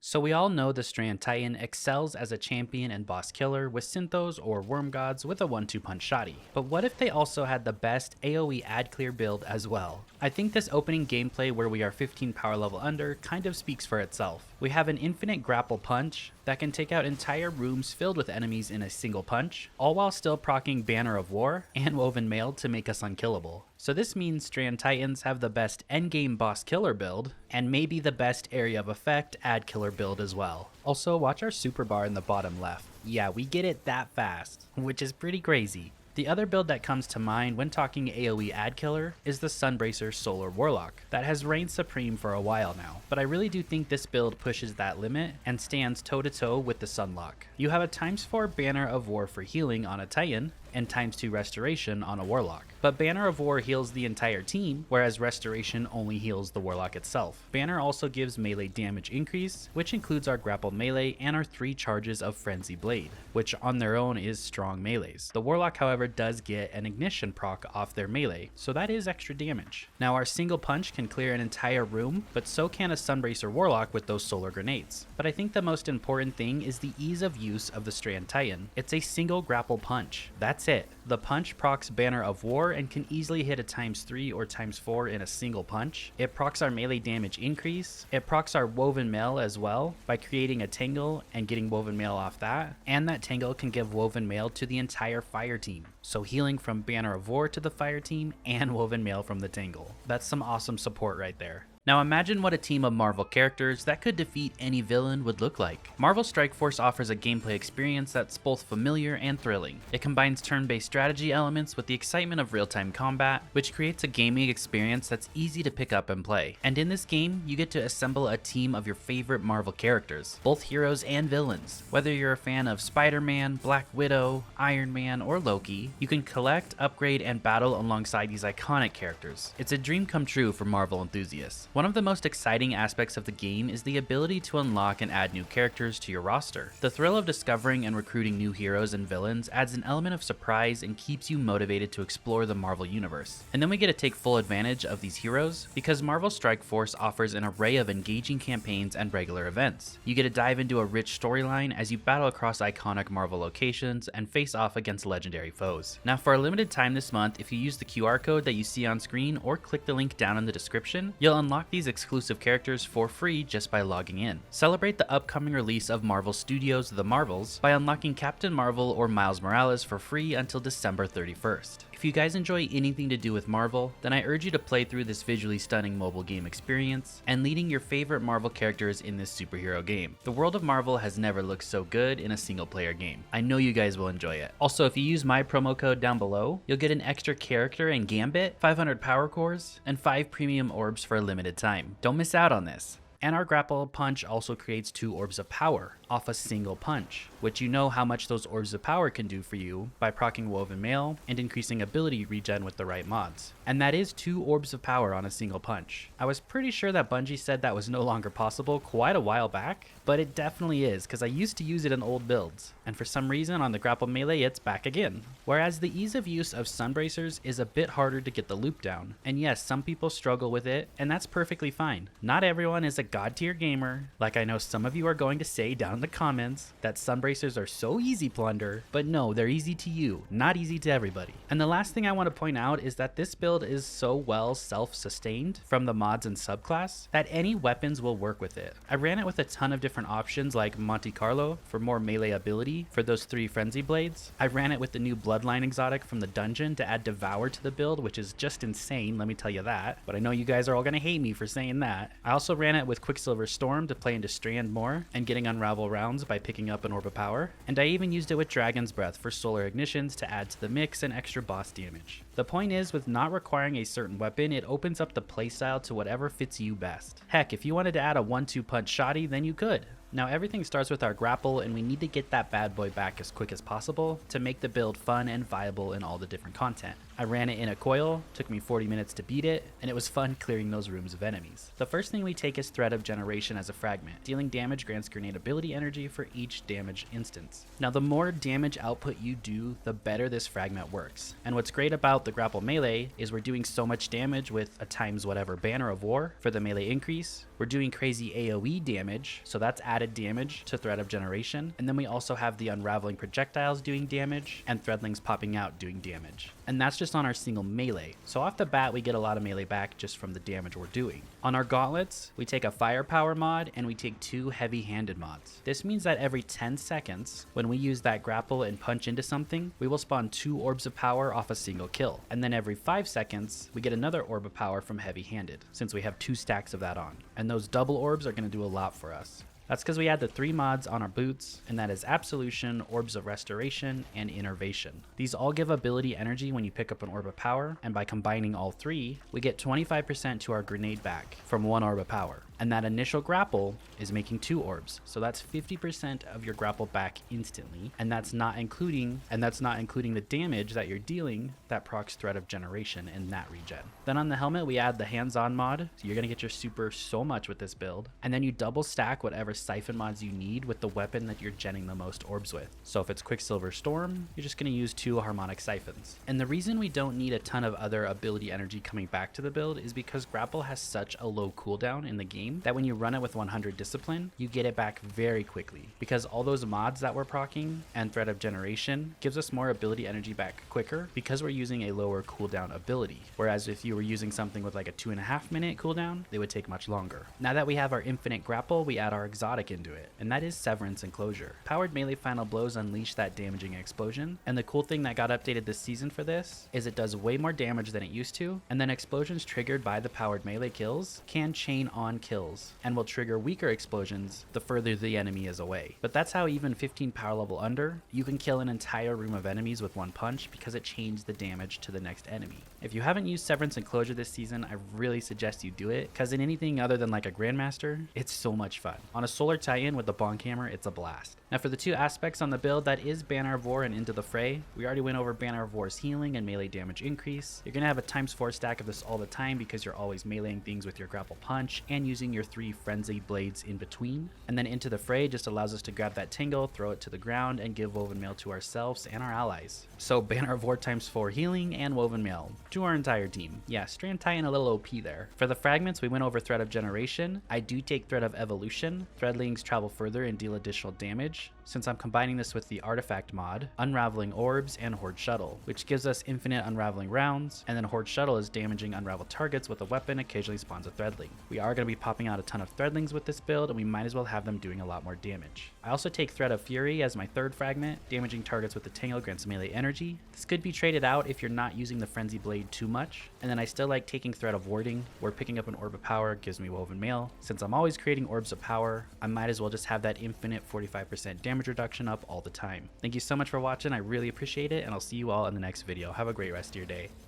So we all know the Strand Titan excels as a champion and boss killer with Synthos or Worm Gods with a 1-2 Punch Shotty. But what if they also had the best AOE Add clear build as well? I think this opening gameplay where we are 15 power level under kind of speaks for itself. We have an infinite grapple punch that can take out entire rooms filled with enemies in a single punch, all while still proccing Banner of War and Woven Mail to make us unkillable. So this means Strand Titans have the best endgame boss killer build, and maybe the best area of effect add killer build as well. Also, watch our super bar in the bottom left. Yeah, we get it that fast, which is pretty crazy. The other build that comes to mind when talking AOE Add killer is the Sunbracer Solar Warlock that has reigned supreme for a while now, but I really do think this build pushes that limit and stands toe to toe with the SunLock. You have a ×4 Banner of War for healing on a Titan and ×2 Restoration on a Warlock. But Banner of War heals the entire team, whereas Restoration only heals the Warlock itself. Banner also gives melee damage increase, which includes our grappled melee and our 3 charges of Frenzy Blade, which on their own is strong melees. The Warlock, however, does get an ignition proc off their melee, so that is extra damage. Now our single punch can clear an entire room, but so can a Sunbracer Warlock with those solar grenades. But I think the most important thing is the ease of use of the Strand Titan. It's a single grapple punch. That's it. The punch procs Banner of War and can easily hit a ×3 or ×4 in a single punch. It procs our melee damage increase. It procs our Woven Mail as well by creating a Tangle and getting Woven Mail off that. And that Tangle can give Woven Mail to the entire fire team. So healing from Banner of War to the fire team and Woven Mail from the Tangle. That's some awesome support right there. Now imagine what a team of Marvel characters that could defeat any villain would look like. Marvel Strike Force offers a gameplay experience that's both familiar and thrilling. It combines turn-based strategy elements with the excitement of real-time combat, which creates a gaming experience that's easy to pick up and play. And in this game, you get to assemble a team of your favorite Marvel characters, both heroes and villains. Whether you're a fan of Spider-Man, Black Widow, Iron Man, or Loki, you can collect, upgrade, and battle alongside these iconic characters. It's a dream come true for Marvel enthusiasts. One of the most exciting aspects of the game is the ability to unlock and add new characters to your roster. The thrill of discovering and recruiting new heroes and villains adds an element of surprise and keeps you motivated to explore the Marvel universe. And then we get to take full advantage of these heroes because Marvel Strike Force offers an array of engaging campaigns and regular events. You get to dive into a rich storyline as you battle across iconic Marvel locations and face off against legendary foes. Now for a limited time this month, if you use the QR code that you see on screen or click the link down in the description, you'll unlock these exclusive characters for free just by logging in. Celebrate the upcoming release of Marvel Studios' The Marvels by unlocking Captain Marvel or Miles Morales for free until December 31st. If you guys enjoy anything to do with Marvel, then I urge you to play through this visually stunning mobile game experience and leading your favorite Marvel characters in this superhero game. The world of Marvel has never looked so good in a single player game. I know you guys will enjoy it. Also, if you use my promo code down below, you'll get an extra character and Gambit, 500 power cores, and 5 premium orbs for a limited time. Don't miss out on this. And our grapple punch also creates 2 orbs of power off a single punch, which you know how much those orbs of power can do for you by proccing Woven Mail and increasing ability regen with the right mods. And that is 2 orbs of power on a single punch. I was pretty sure that Bungie said that was no longer possible quite a while back, but it definitely is because I used to use it in old builds, and for some reason on the grapple melee it's back again. Whereas the ease of use of Sunbracers is a bit harder to get the loop down, and yes, some people struggle with it, and that's perfectly fine. Not everyone is a god tier gamer, like I know some of you are going to say down in the comments that Sunbracers are so easy plunder, but no, they're easy to you, not easy to everybody. And the last thing I want to point out is that this build is so well self-sustained from the mods and subclass that any weapons will work with it. I ran it with a ton of different options like Monte Carlo for more melee ability for those 3 Frenzy Blades. I ran it with the new Bloodline exotic from the dungeon to add Devour to the build, which is just insane, let me tell you that, but I know you guys are all gonna hate me for saying that. I also ran it with Quicksilver Storm to play into Strand more and getting Unravel rounds by picking up an Orb of Power, and I even used it with Dragon's Breath for solar ignitions to add to the mix and extra boss damage. The point is, with not requiring a certain weapon, it opens up the playstyle to whatever fits you best. Heck, if you wanted to add a 1-2 Punch Shotty, then you could. Now everything starts with our grapple, and we need to get that bad boy back as quick as possible to make the build fun and viable in all the different content. I ran it in a coil, took me 40 minutes to beat it, and it was fun clearing those rooms of enemies. The first thing we take is Thread of Generation as a fragment. Dealing damage grants grenade ability energy for each damage instance. Now the more damage output you do, the better this fragment works. And what's great about the grapple melee is we're doing so much damage with a ×whatever Banner of War for the melee increase. We're doing crazy AOE damage, so that's adding added damage to Thread of Generation, and then we also have the unraveling projectiles doing damage and threadlings popping out doing damage. And that's just on our single melee. So off the bat, we get a lot of melee back just from the damage we're doing. On our gauntlets, we take a firepower mod and we take 2 heavy-handed mods. This means that every 10 seconds, when we use that grapple and punch into something, we will spawn 2 orbs of power off a single kill. And then every 5 seconds, we get another orb of power from heavy-handed, since we have 2 stacks of that on. And those double orbs are going to do a lot for us. That's because we add the 3 mods on our boots, and that is Absolution, Orbs of Restoration, and Innervation. These all give ability energy when you pick up an Orb of Power, and by combining all 3, we get 25% to our grenade back from 1 Orb of Power. And that initial grapple is making 2 orbs, so that's 50% of your grapple back instantly, and that's not including the damage that you're dealing that procs Thread of Generation in that regen. Then on the helmet, we add the hands-on mod, so you're gonna get your super so much with this build, and then you double stack whatever siphon mods you need with the weapon that you're genning the most orbs with. So if it's Quicksilver Storm, you're just gonna use 2 harmonic siphons. And the reason we don't need a ton of other ability energy coming back to the build is because grapple has such a low cooldown in the game that when you run it with 100 discipline, you get it back very quickly, because all those mods that we're proccing and Thread of Generation gives us more ability energy back quicker because we're using a lower cooldown ability. Whereas if you were using something with like a 2.5 minute cooldown, they would take much longer. Now that we have our infinite grapple, we add our exotic into it, and that is Severance Enclosure. Powered melee final blows unleash that damaging explosion, and the cool thing that got updated this season for this is it does way more damage than it used to, and then explosions triggered by the powered melee kills can chain on kills and will trigger weaker explosions the further the enemy is away. But that's how even 15 power level under, you can kill an entire room of enemies with 1 punch because it changed the damage to the next enemy. If you haven't used Severance Enclosure this season, I really suggest you do it, because in anything other than like a Grandmaster, it's so much fun. On a Solar Titan with the Bonk Hammer, it's a blast. Now for the 2 aspects on the build, that is Banner of War and Into the Fray. We already went over Banner of War's healing and melee damage increase. You're going to have a ×4 stack of this all the time because you're always meleeing things with your grapple punch and using your 3 frenzy blades in between. And then Into the Fray just allows us to grab that tingle, throw it to the ground, and give Woven Mail to ourselves and our allies. So Banner of War ×4 healing and Woven Mail to our entire team. Yeah, Strand Titan a little OP there. For the fragments, we went over Thread of Generation. I do take Thread of Evolution. Threadlings travel further and deal additional damage, since I'm combining this with the Artifact mod, Unraveling Orbs, and Horde Shuttle, which gives us infinite unraveling rounds, and then Horde Shuttle is damaging unraveled targets with a weapon, occasionally spawns a Threadling. We are going to be popping out a ton of Threadlings with this build, and we might as well have them doing a lot more damage. I also take Thread of Fury as my 3rd fragment. Damaging targets with the Tangle grants melee energy. This could be traded out if you're not using the Frenzy Blade too much, and then I still like taking Thread of Warding, where picking up an Orb of Power gives me Woven Mail. Since I'm always creating Orbs of Power, I might as well just have that infinite 45% damage reduction up all the time. Thank you so much for watching, I really appreciate it, and I'll see you all in the next video. Have a great rest of your day.